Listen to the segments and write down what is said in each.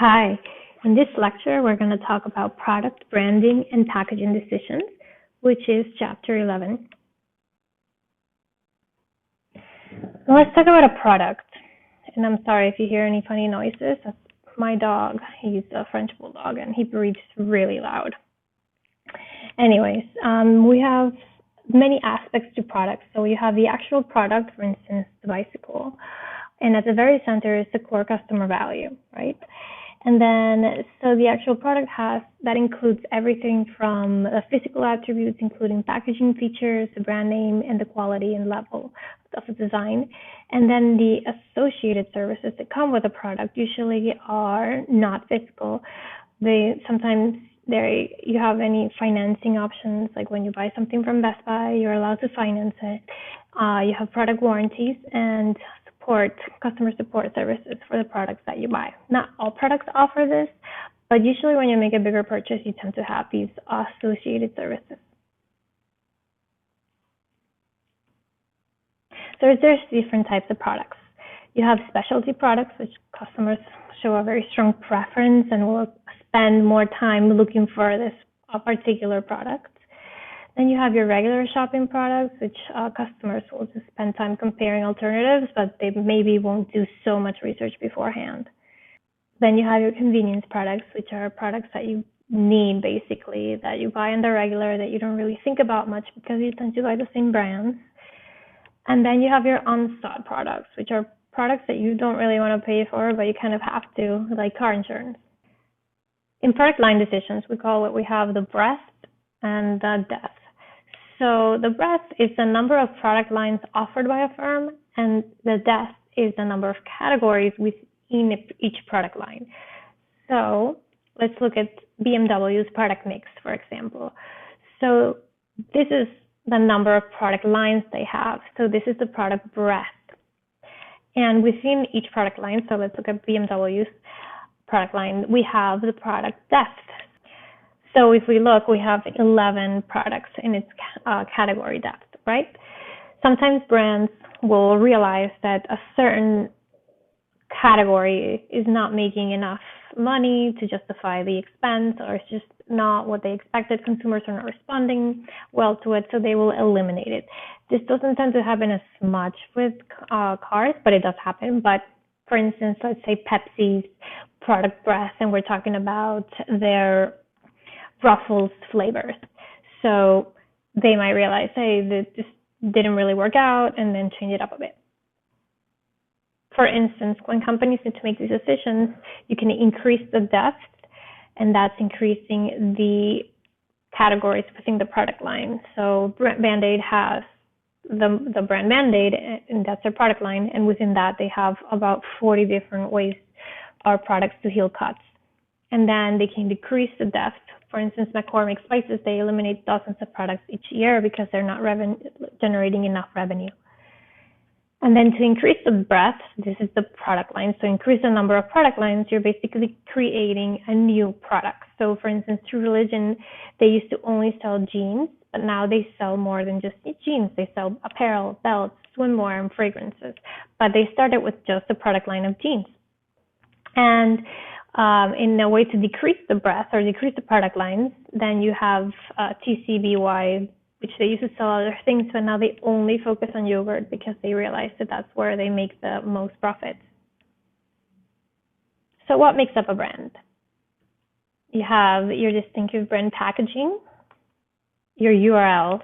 Hi. In this lecture, we're going to talk about product branding and packaging decisions, which is chapter 11. So let's talk about a product. And I'm sorry if you hear any funny noises. That's my dog. He's a French bulldog, and he breathes really loud. Anyways, we have many aspects to products. So you have the actual product, for instance, the bicycle. And at the very center is the core customer value, right? And then, so the actual product that includes everything from the physical attributes, including packaging features, the brand name, and the quality and level of the design. And then the associated services that come with the product usually are not physical. Sometimes you have any financing options, like when you buy something from Best Buy, you're allowed to finance it. You have product warranties and customer support services for the products that you buy. Not all products offer this, but usually when you make a bigger purchase, you tend to have these associated services. So there's different types of products. You have specialty products, which customers show a very strong preference and will spend more time looking for this particular product. Then you have your regular shopping products, which customers will just spend time comparing alternatives, but they maybe won't do so much research beforehand. Then you have your convenience products, which are products that you need, basically, that you buy on the regular, that you don't really think about much because you tend to buy the same brands. And then you have your on-stock products, which are products that you don't really want to pay for, but you kind of have to, like car insurance. In product line decisions, we have the breadth and the depth. So the breadth is the number of product lines offered by a firm, and the depth is the number of categories within each product line. So let's look at BMW's product mix, for example. So this is the number of product lines they have. So this is the product breadth. And within each product line, so let's look at BMW's product line, we have the product depth. So if we look, we have 11 products in its category depth, right? Sometimes brands will realize that a certain category is not making enough money to justify the expense, or it's just not what they expected. Consumers are not responding well to it, so they will eliminate it. This doesn't tend to happen as much with cars, but it does happen. But for instance, let's say Pepsi's product breadth, and we're talking about their Ruffles flavors. So they might realize, hey, this didn't really work out, and then change it up a bit. For instance, when companies need to make these decisions, you can increase the depth, and that's increasing the categories within the product line. So Band-Aid has the brand Band-Aid, and that's their product line, and within that they have about 40 different ways or products to heal cuts. And then they can decrease the depth. For instance, McCormick spices, they eliminate dozens of products each year because they're not generating enough revenue. And then to increase the breadth, this is the product line. So increase the number of product lines, you're basically creating a new product. So for instance, True Religion, they used to only sell jeans, but now they sell more than just jeans. They sell apparel, belts, swimwear, and fragrances. But they started with just the product line of jeans. And in a way to decrease the breadth or decrease the product lines, then you have TCBY, which they used to sell other things, but now they only focus on yogurt because they realize that that's where they make the most profits. So what makes up a brand? You have your distinctive brand packaging, your URLs,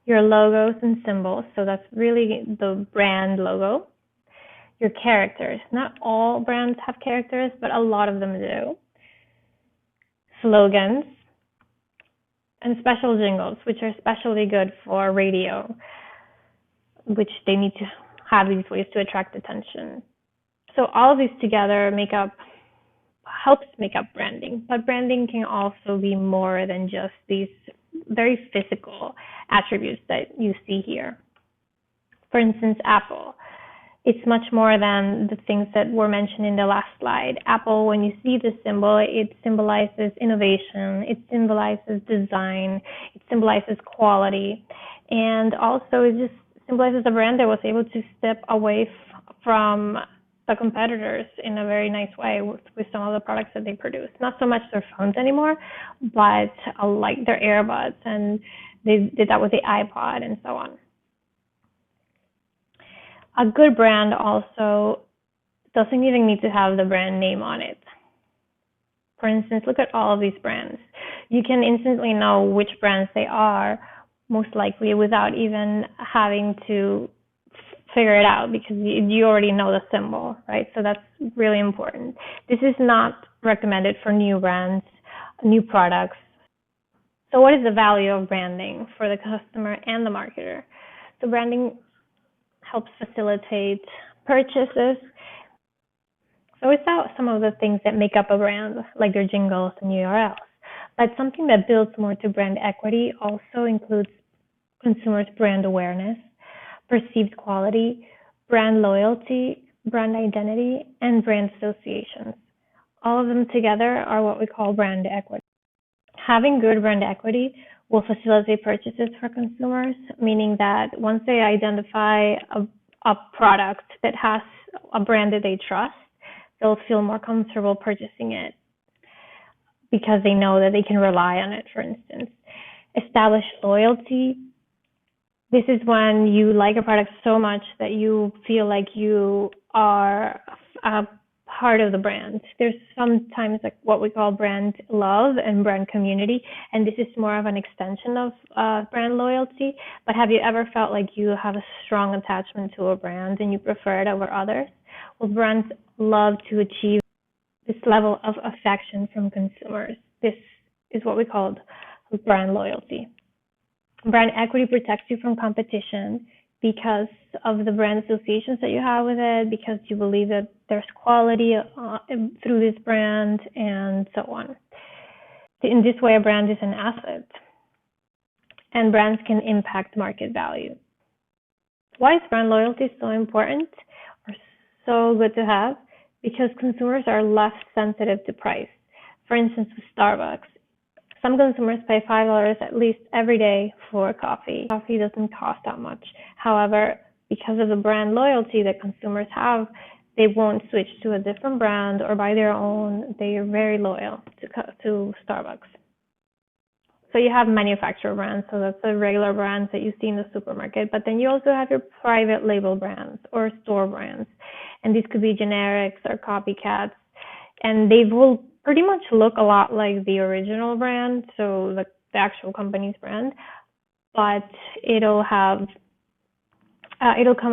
your logos and symbols, so that's really the brand logo. Your characters. Not all brands have characters, but a lot of them do. Slogans and special jingles, which are especially good for radio, which they need to have these ways to attract attention. So all of these together helps make up branding, but branding can also be more than just these very physical attributes that you see here. For instance, Apple. It's much more than the things that were mentioned in the last slide. Apple, when you see the symbol, it symbolizes innovation, it symbolizes design, it symbolizes quality, and also it just symbolizes a brand that was able to step away from the competitors in a very nice way with some of the products that they produce. Not so much their phones anymore, but like their earbuds, and they did that with the iPod and so on. A good brand also doesn't even need to have the brand name on it. For instance, look at all of these brands. You can instantly know which brands they are, most likely, without even having to figure it out, because you already know the symbol, right? So that's really important. This is not recommended for new brands, new products. So what is the value of branding for the customer and the marketer? So branding helps facilitate purchases. So it's not some of the things that make up a brand, like their jingles and URLs. But something that builds more to brand equity also includes consumers' brand awareness, perceived quality, brand loyalty, brand identity, and brand associations. All of them together are what we call brand equity. Having good brand equity will facilitate purchases for consumers, meaning that once they identify a product that has a brand that they trust, they'll feel more comfortable purchasing it because they know that they can rely on it, for instance. Establish loyalty. This is when you like a product so much that you feel like you are a part of the brand. There's sometimes like what we call brand love and brand community, and this is more of an extension of brand loyalty. But have you ever felt like you have a strong attachment to a brand and you prefer it over others? Well, brands love to achieve this level of affection from consumers. This is what we call brand loyalty. Brand equity protects you from competition because of the brand associations that you have with it, because you believe that there's quality through this brand, and so on. In this way, a brand is an asset, and brands can impact market value. Why is brand loyalty so important or so good to have? Because consumers are less sensitive to price. For instance, with Starbucks, some consumers pay $5 at least every day for coffee. Coffee doesn't cost that much. However, because of the brand loyalty that consumers have, they won't switch to a different brand or buy their own. They are very loyal to Starbucks. So you have manufacturer brands, so that's the regular brands that you see in the supermarket. But then you also have your private label brands or store brands. And these could be generics or copycats. And they will pretty much look a lot like the original brand, so the actual company's brand, but it'll come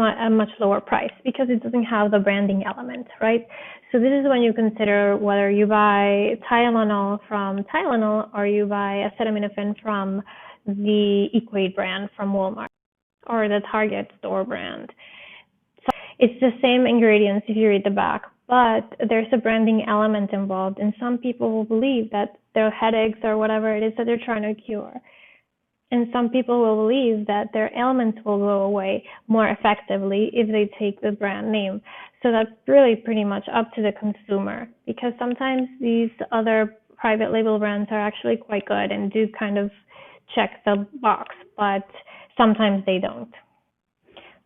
at a much lower price because it doesn't have the branding element, right? So this is when you consider whether you buy Tylenol from Tylenol or you buy acetaminophen from the Equate brand from Walmart or the Target store brand. So it's the same ingredients if you read the back, but there's a branding element involved, and some people will believe that their headaches or whatever it is that they're trying to cure. And some people will believe that their ailments will go away more effectively if they take the brand name. So that's really pretty much up to the consumer, because sometimes these other private label brands are actually quite good and do kind of check the box, but sometimes they don't.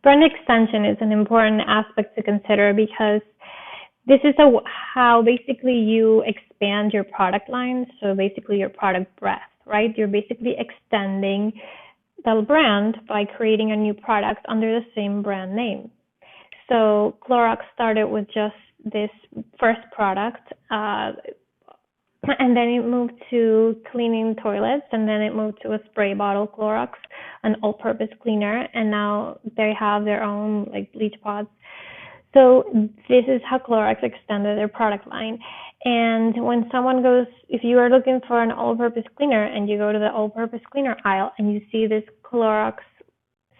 Brand extension is an important aspect to consider because this is how basically you expand your product line, so basically your product breadth, right? You're basically extending the brand by creating a new product under the same brand name. So Clorox started with just this first product, and then it moved to cleaning toilets, and then it moved to a spray bottle Clorox, an all-purpose cleaner, and now they have their own like bleach pods. So this is how Clorox extended their product line. And when someone goes, if you are looking for an all-purpose cleaner and you go to the all-purpose cleaner aisle and you see this Clorox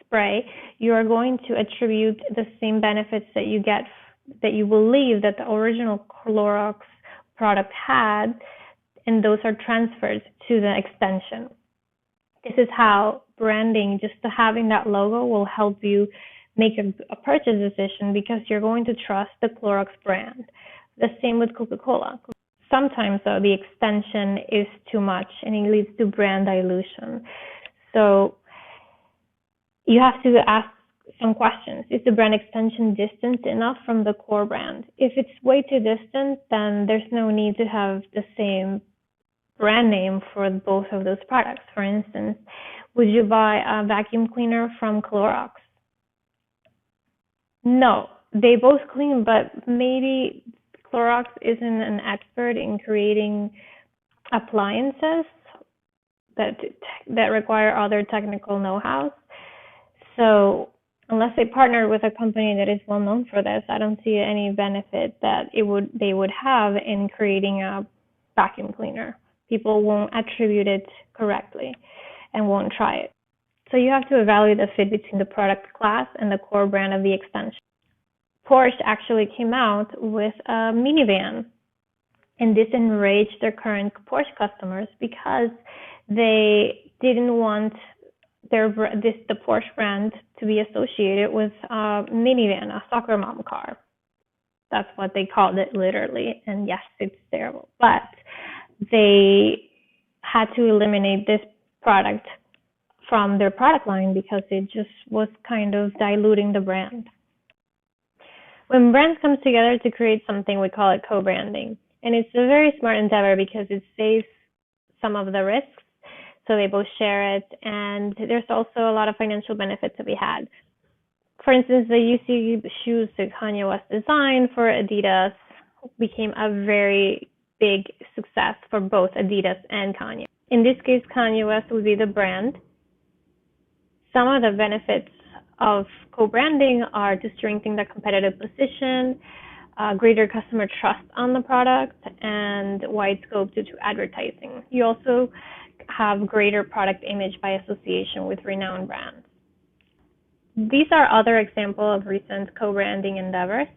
spray, you are going to attribute the same benefits that you get, that you believe that the original Clorox product had, and those are transferred to the extension. This is how branding, just having that logo, will help you make a purchase decision because you're going to trust the Clorox brand. The same with Coca-Cola. Sometimes, though, the extension is too much and it leads to brand dilution. So you have to ask some questions. Is the brand extension distant enough from the core brand? If it's way too distant, then there's no need to have the same brand name for both of those products. For instance, would you buy a vacuum cleaner from Clorox? No, they both clean, but maybe Clorox isn't an expert in creating appliances that require other technical know-how. So unless they partner with a company that is well known for this, I don't see any benefit that they would have in creating a vacuum cleaner. People won't attribute it correctly and won't try it. So you have to evaluate the fit between the product class and the core brand of the extension. Porsche actually came out with a minivan, and this enraged their current Porsche customers because they didn't want the Porsche brand to be associated with a minivan, a soccer mom car. That's what they called it literally, and yes, it's terrible. But they had to eliminate this product from their product line because it just was kind of diluting the brand. When brands come together to create something, we call it co-branding. And it's a very smart endeavor because it saves some of the risks. So they both share it, and there's also a lot of financial benefits to be had. For instance, the UC shoes that Kanye West designed for Adidas became a very big success for both Adidas and Kanye. In this case, Kanye West would be the brand. Some of the benefits of co-branding are to strengthen the competitive position, greater customer trust on the product, and wide scope due to advertising. You also have greater product image by association with renowned brands. These are other examples of recent co-branding endeavors.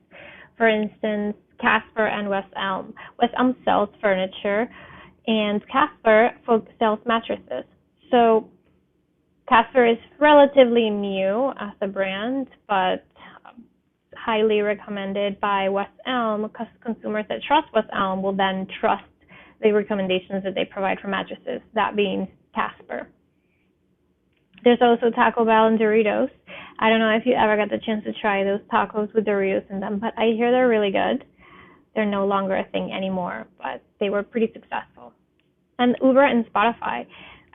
For instance, Casper and West Elm. West Elm sells furniture, and Casper sells mattresses. So Casper is relatively new as a brand, but highly recommended by West Elm, because consumers that trust West Elm will then trust the recommendations that they provide for mattresses, that being Casper. There's also Taco Bell and Doritos. I don't know if you ever got the chance to try those tacos with Doritos in them, but I hear they're really good. They're no longer a thing anymore, but they were pretty successful. And Uber and Spotify,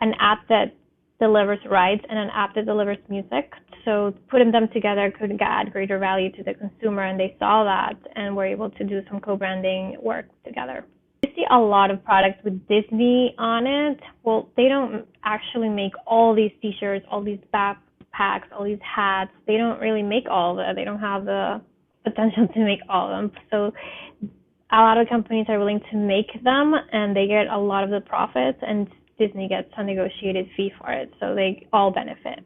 an app that delivers rides and an app that delivers music. So putting them together could add greater value to the consumer, and they saw that and were able to do some co-branding work together. You see a lot of products with Disney on it. Well, they don't actually make all these t-shirts, all these backpacks, all these hats. They don't really make all of it. They don't have the potential to make all of them. So a lot of companies are willing to make them, and they get a lot of the profits, and Disney gets a negotiated fee for it. So they all benefit.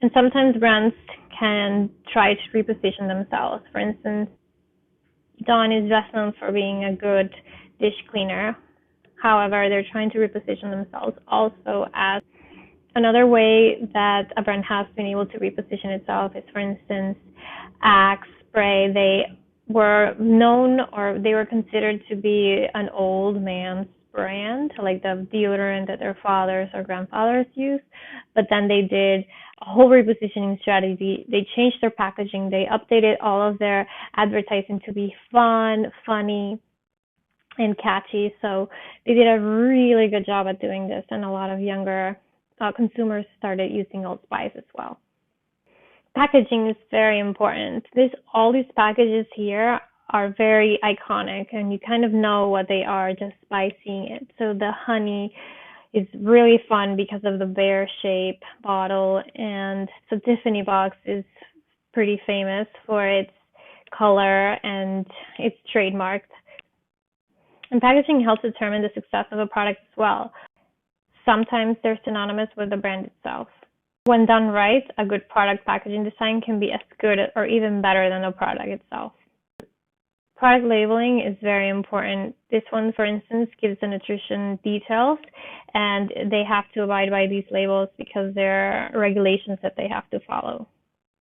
And sometimes brands can try to reposition themselves. For instance, Dawn is best known for being a good dish cleaner. However, they're trying to reposition themselves also as another way that a brand has been able to reposition itself is, for instance, Axe Spray. They were known, or they were considered to be an old man's brand, like the deodorant that their fathers or grandfathers used. But then they did a whole repositioning strategy. They changed their packaging. They updated all of their advertising to be fun, funny, and catchy. So they did a really good job at doing this, and a lot of younger consumers started using Old Spice as well. Packaging is very important. All these packages here are very iconic, and you kind of know what they are just by seeing it. So the honey is really fun because of the bear shape bottle, and the Tiffany box is pretty famous for its color and it's trademarked. And packaging helps determine the success of a product as well. Sometimes they're synonymous with the brand itself. When done right, a good product packaging design can be as good or even better than the product itself. Product labeling is very important. This one, for instance, gives the nutrition details, and they have to abide by these labels because there are regulations that they have to follow.